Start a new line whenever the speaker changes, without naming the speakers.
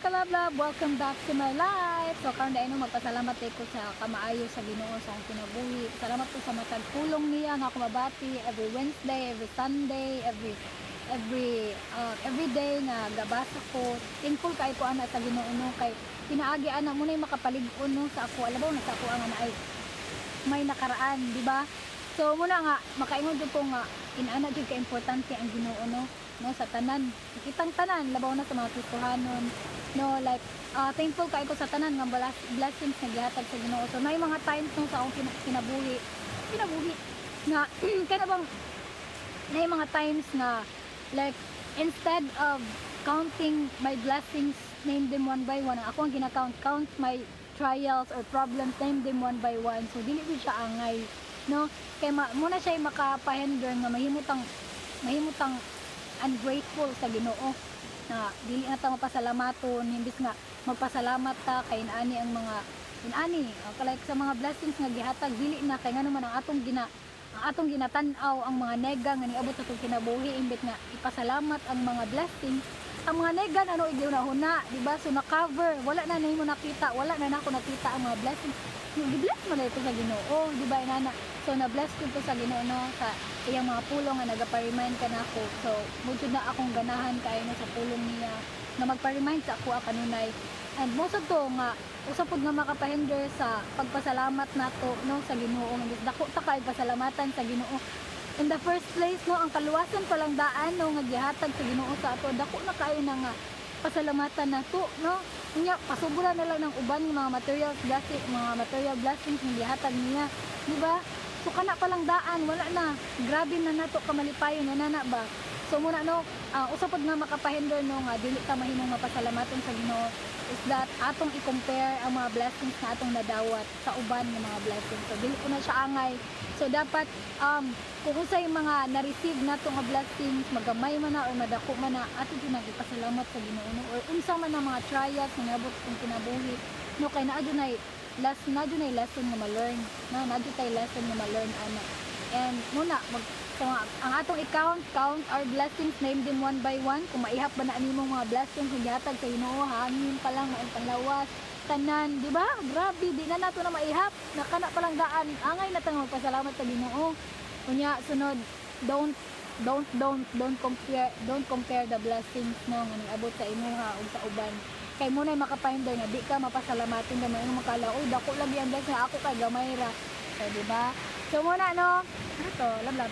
Kalablab! Welcome back to my life! So, karon dahil magpasalamat ko sa kamaayo sa Ginoo sa akong kinabuhi. Salamat po sa matag pulong niya nga ako mabati every Wednesday, every Sunday, every day nga gabasa ko. Thankful kay ko ana sa Ginoo no kay pinaagi ana mo na makapalig-on no sa ako. Alabaw na sa ako ang ana ay may nakaraan, di ba? So muna nga makaingon jud ko nga inana jud ka importante ang Ginoo no sa tanan. Kitang tanan labaw na sa mga Kristohanon no like thankful kay ko sa tanan nga blessings nga gihatag sa Ginoo. So may mga times no sa akong kinabuhi nga kana bang may mga times nga like instead of counting my blessings, name them one by one. Ako ang count my trials or problems, name them one by one. So dili siya angay no kay muna siya makapahinder nga mahimutang ungrateful sa Ginoo na dili na ta mapasalamaton imbis nga magpasalamat ta kay inaani ang mga inaani like sa mga blessings nga gihatag dili na kay ngano man ang atong ginatan-aw ang mga nega nga niabot sa atong kinabuhi imbit nga ipasalamat ang mga blessings. Ang mga negan ano igihuna di ba so na cover wala na nimo nakita wala na nako nakita ang mga blessings gi-bless man ito sa Ginoo di ba inana so na bless ko sa Ginoo no sa iyang mga pulong nga nagapa-remind ka nako so mudto na akong ganahan kay no sa pulong niya na magpa-remind sa ako kanunay and most of to nga usapod nga makapahinder sa pagpasalamat nato no sa Ginoo nga dako ta kay pasalamatan sa Ginoo. In the first place no ang kaluwasan pa lang daan no nga gihatag sa Ginoo sa ato dako na kayo na nga pasalamatan nato no nya pasubra na lang ng uban ng mga material blessings nga gihatag niya di ba so kana pa lang daan wala na grabe na nato kamalipayon na ba so muna no usapod nga makapahinder no nga dili ta mahimong mapasalamaton sa Ginoo is that atong i-compare ang mga blessings na atong nadawat sa uban ng mga blessings so dili ko na siya angay so dapat kung usay mga na-receive nato nga blessings magamay man na or madako man na ato din nagipasalamat sa Ginoo no? Or unsa man ang mga trials nga nabot kung kinabuhi no kay naa dunay lesson nga ma-learn no naa tay lesson nga ma-learn ana and muna so, ang atong count our blessings, name them one by one kung maihap ba na nimong mga blessings kung gihatag sa Ginoo hangin pa lang maong panglawas tanan di ba grabe di na nato na maihap nakana pa lang daan angay na tang magpasalamat sa Ginoo unya sunod don't compare the blessings no nga niabot sa imuha ug sa uban kay mo na makapahinder nga di ka mapasalamaton gamay mo makala oy dako lagi ang blessing ako kay gamay ra so di ba so muna no ito love